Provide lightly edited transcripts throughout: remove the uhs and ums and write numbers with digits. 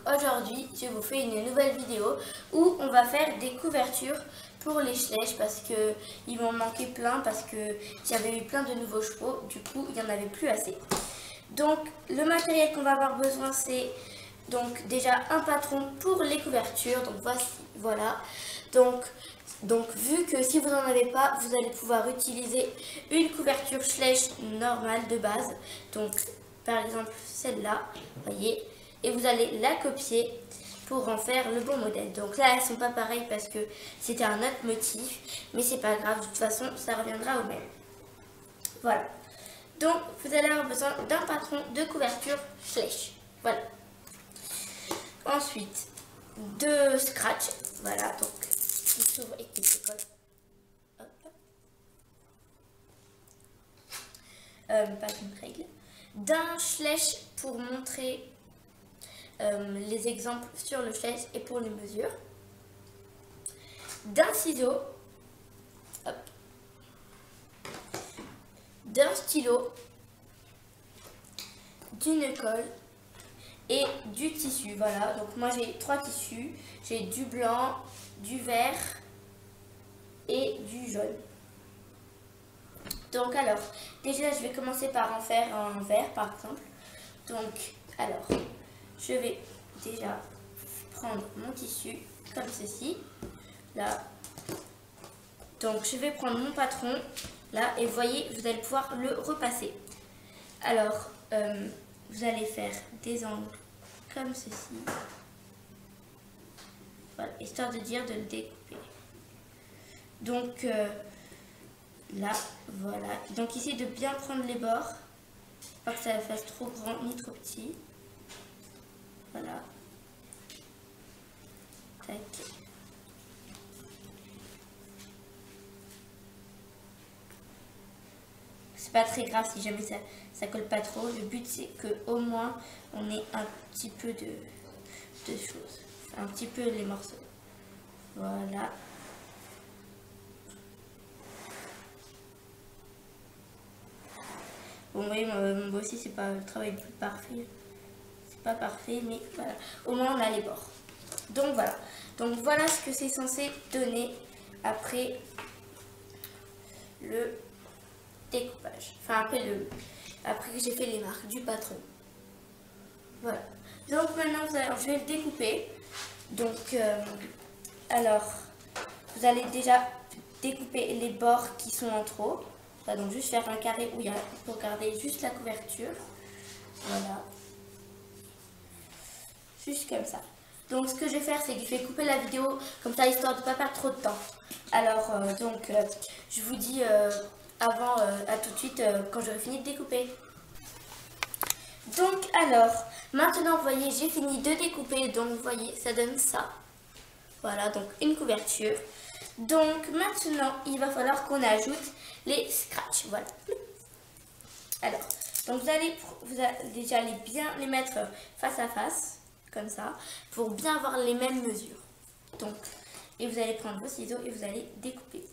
Aujourd'hui, je vous fais une nouvelle vidéo où on va faire des couvertures pour les Schleich parce que ils vont manquer plein parce que j'avais eu plein de nouveaux chevaux, du coup il n'y en avait plus assez. Donc le matériel qu'on va avoir besoin c'est donc déjà un patron pour les couvertures, donc voici, voilà. Donc vu que si vous n'en avez pas, vous allez pouvoir utiliser une couverture Schleich normale de base, donc par exemple celle-là, voyez, et vous allez la copier pour en faire le bon modèle. Donc là, elles sont pas pareilles parce que c'était un autre motif, mais c'est pas grave, de toute façon, ça reviendra au même. Voilà. Donc, vous allez avoir besoin d'un patron de couverture Schleich. Voilà. Ensuite, de scratch. Voilà, donc, il s'ouvre et il se colle. Pas une règle. D'un Schleich pour montrer les exemples sur le Schleich et pour les mesures. D'un ciseau. Hop. D'un stylo. D'une colle. Et du tissu. Voilà, donc moi j'ai 3 tissus. J'ai du blanc, du vert et du jaune. Donc alors, déjà je vais commencer par en faire un vert par exemple. Donc alors, je vais déjà prendre mon tissu comme ceci, là. Donc je vais prendre mon patron, là, et vous voyez, vous allez pouvoir le repasser. Alors, vous allez faire des angles comme ceci. Voilà, histoire de dire de le découper. Donc là, voilà. Donc ici de bien prendre les bords, pas que ça fasse trop grand ni trop petit. Voilà. Tac. C'est pas très grave si jamais ça colle pas trop. Le but c'est que au moins on ait un petit peu de choses. Un petit peu les morceaux. Voilà. Bon, vous voyez, moi aussi c'est pas le travail le plus parfait. Pas parfait, mais voilà, au moins on a les bords. Donc voilà, ce que c'est censé donner après le découpage, enfin après que j'ai fait les marques du patron. Voilà, donc maintenant je vais le découper. Donc alors vous allez déjà découper les bords qui sont en trop. Voilà, donc juste faire un carré où il y a pour garder juste la couverture. Voilà. Juste comme ça. Donc ce que je vais faire, c'est que je vais couper la vidéo comme ça, histoire de ne pas perdre trop de temps. Alors, je vous dis à tout de suite quand j'aurai fini de découper. Donc alors, maintenant vous voyez, j'ai fini de découper, donc vous voyez, ça donne ça. Voilà, donc une couverture. Donc maintenant, il va falloir qu'on ajoute les scratchs, voilà. Alors, donc vous allez déjà bien les mettre face à face. Comme ça, pour bien avoir les mêmes mesures. Donc, et vous allez prendre vos ciseaux et vous allez découper.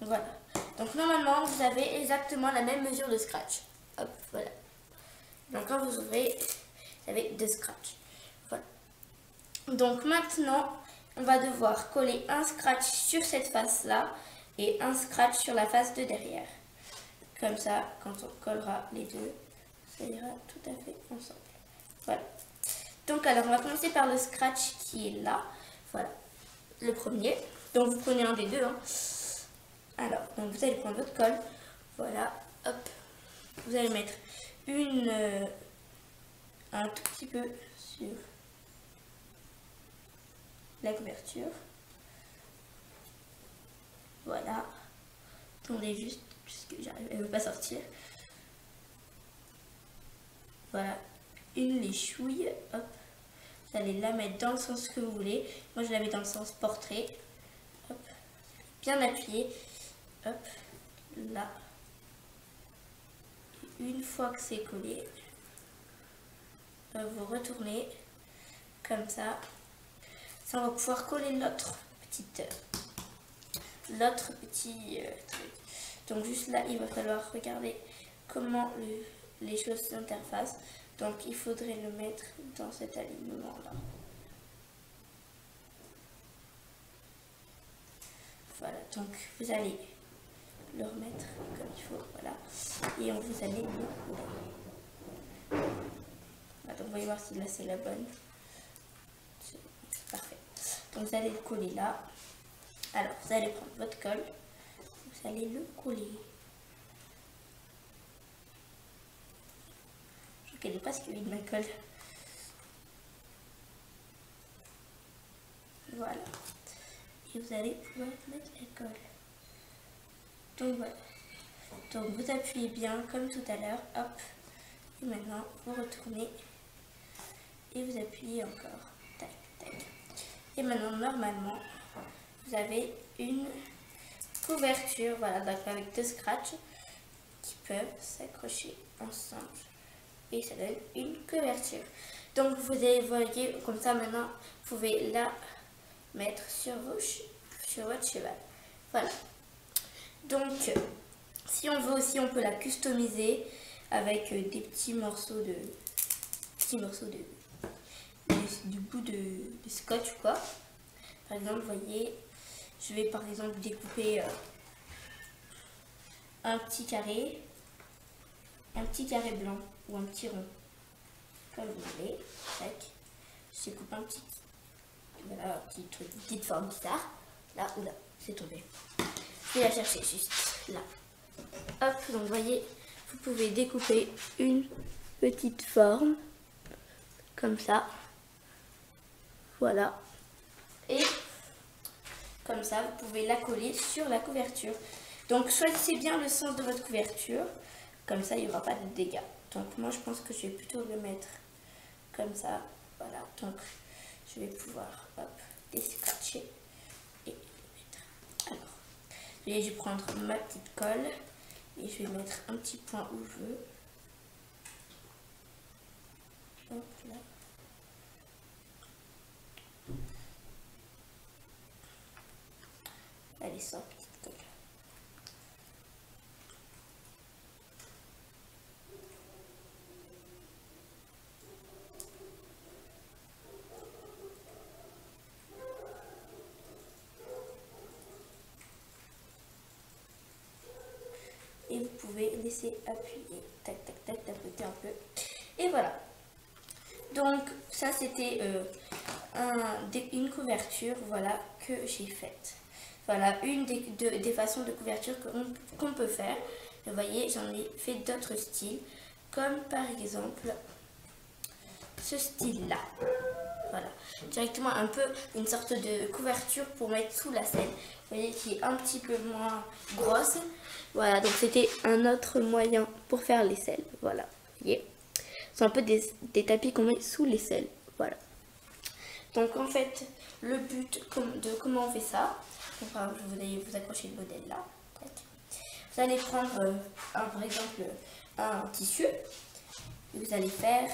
Voilà. Donc normalement, vous avez exactement la même mesure de scratch. Hop, voilà. Donc quand vous ouvrez, vous avez 2 scratchs. Voilà. Donc maintenant, on va devoir coller un scratch sur cette face-là et un scratch sur la face de derrière. Comme ça, quand on collera les deux, ça ira tout à fait ensemble. Voilà. Donc alors, on va commencer par le scratch qui est là. Voilà, le premier. Donc vous prenez un des deux. Hein. Alors, donc vous allez prendre votre colle. Voilà, hop. Vous allez mettre un tout petit peu sur la couverture. Voilà. Attendez juste. Puisque elle ne veut pas sortir. Voilà, une léchouille, hop, Vous allez la mettre dans le sens que vous voulez. Moi, je la mets dans le sens portrait. Hop. Bien appuyé. Hop. Là. Une fois que c'est collé, vous retournez comme ça. Ça, on va pouvoir coller l'autre petit truc. Donc juste là, il va falloir regarder comment les choses s'interfacent. Donc il faudrait le mettre dans cet alignement là. Voilà, donc vous allez le remettre comme il faut, voilà. Et vous allez le coller. Voilà, donc voyez voir si là c'est la bonne. C'est parfait. Donc vous allez le coller là. Alors vous allez prendre votre colle. Vous allez le coller. Je ne connais pas ce qu'il y a de ma colle. Voilà. Et vous allez pouvoir mettre la colle. Donc voilà. Donc vous appuyez bien comme tout à l'heure. Hop. Et maintenant vous retournez. Et vous appuyez encore. Tac, tac. Et maintenant normalement vous avez une couverture. Voilà. Donc avec deux scratchs qui peuvent s'accrocher ensemble. Et ça donne une couverture. Donc vous voyez comme ça maintenant vous pouvez la mettre sur votre cheval. Voilà. Donc si on veut aussi, on peut la customiser avec des petits morceaux du bout de scotch quoi. Par exemple, vous voyez, je vais par exemple découper un petit carré blanc ou un petit rond, comme vous voulez. Tac. Je découpe un petit, voilà, un petit truc, une petite forme bizarre. Là ou là, c'est tombé. Je vais la chercher juste là. Hop, donc vous voyez, vous pouvez découper une petite forme comme ça. Voilà. Et comme ça, vous pouvez la coller sur la couverture. Donc choisissez bien le sens de votre couverture. Comme ça, il n'y aura pas de dégâts. Donc moi, je pense que je vais plutôt le mettre comme ça. Voilà. Donc je vais pouvoir, hop, descratcher et le mettre. Alors, je vais prendre ma petite colle et je vais mettre un petit point où je veux. Hop là. Allez, sort, petite colle. Et vous pouvez laisser appuyer, tac tac tac, tapoter un peu. Et voilà. Donc ça c'était une couverture, voilà, que j'ai faite. Voilà une des façons de couverture qu'on peut faire. Vous voyez, j'en ai fait d'autres styles, comme par exemple ce style-là. Voilà, directement un peu une sorte de couverture pour mettre sous la selle. Vous voyez, qui est un petit peu moins grosse. Voilà, donc c'était un autre moyen pour faire les selles. Voilà, vous voyez. C'est un peu des tapis qu'on met sous les selles. Voilà. Donc en fait, le but de comment on fait ça, donc, vous allez vous accrocher le modèle là. Vous allez prendre par exemple un tissu. Et vous allez faire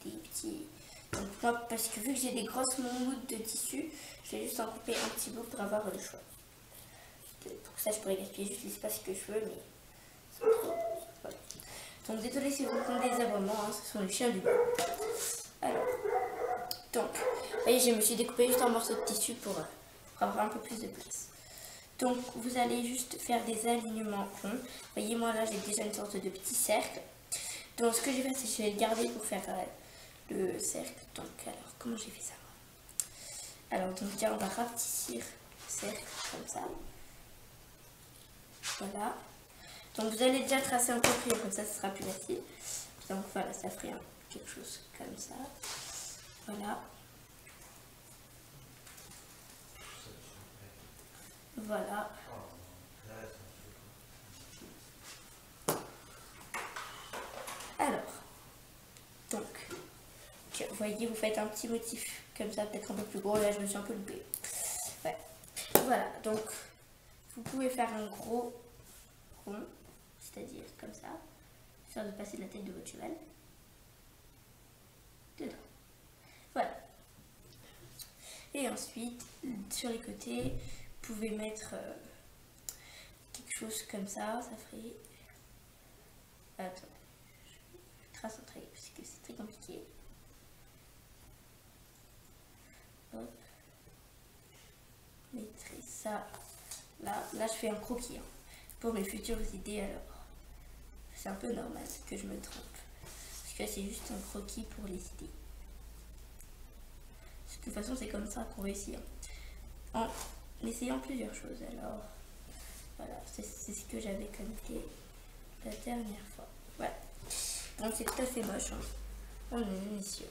des petits... Donc moi, parce que vu que j'ai des grosses moumoutes de tissu, je vais juste en couper un petit bout pour avoir le choix. Pour ça, je pourrais gaspiller juste l'espace que je veux, mais... Voilà. Donc désolé si vous entendez des aboiements, hein, ce sont les chiens du bois. Alors, donc, vous voyez, je me suis découpé juste un morceau de tissu pour avoir un peu plus de place. Donc vous allez juste faire des alignements ronds. Vous voyez, moi là j'ai déjà une sorte de petit cercle. Donc ce que je vais faire, c'est que je vais le garder pour faire le cercle. Donc alors, comment j'ai fait ça? Alors donc déjà on va rapetissir le cercle comme ça. Voilà. Donc vous allez déjà tracer un peu plus, comme ça ce sera plus facile. Donc voilà, ça ferait quelque chose comme ça. Voilà. Voilà. Alors, donc, voyez, vous faites un petit motif comme ça, peut-être un peu plus gros. Là, je me suis un peu loupée. Ouais. Voilà, donc vous pouvez faire un gros rond, c'est-à-dire comme ça, histoire de passer de la tête de votre cheval dedans. Voilà. Et ensuite, sur les côtés, vous pouvez mettre quelque chose comme ça ferait... Attends, je trace un trait parce que c'est très compliqué. Hop. Je mettrai ça là. Là, je fais un croquis hein, pour mes futures idées alors. C'est un peu normal que je me trompe. Parce que c'est juste un croquis pour les idées. De toute façon, c'est comme ça qu'on réussit. Hein. En essayant plusieurs choses. Alors, voilà, c'est ce que j'avais comme idée la dernière fois. Voilà. Donc, c'est tout à fait moche. Hein. On est sûr.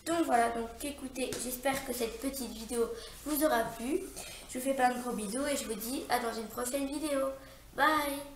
Donc voilà, donc écoutez, j'espère que cette petite vidéo vous aura plu. Je vous fais plein de gros bisous et je vous dis à dans une prochaine vidéo. Bye!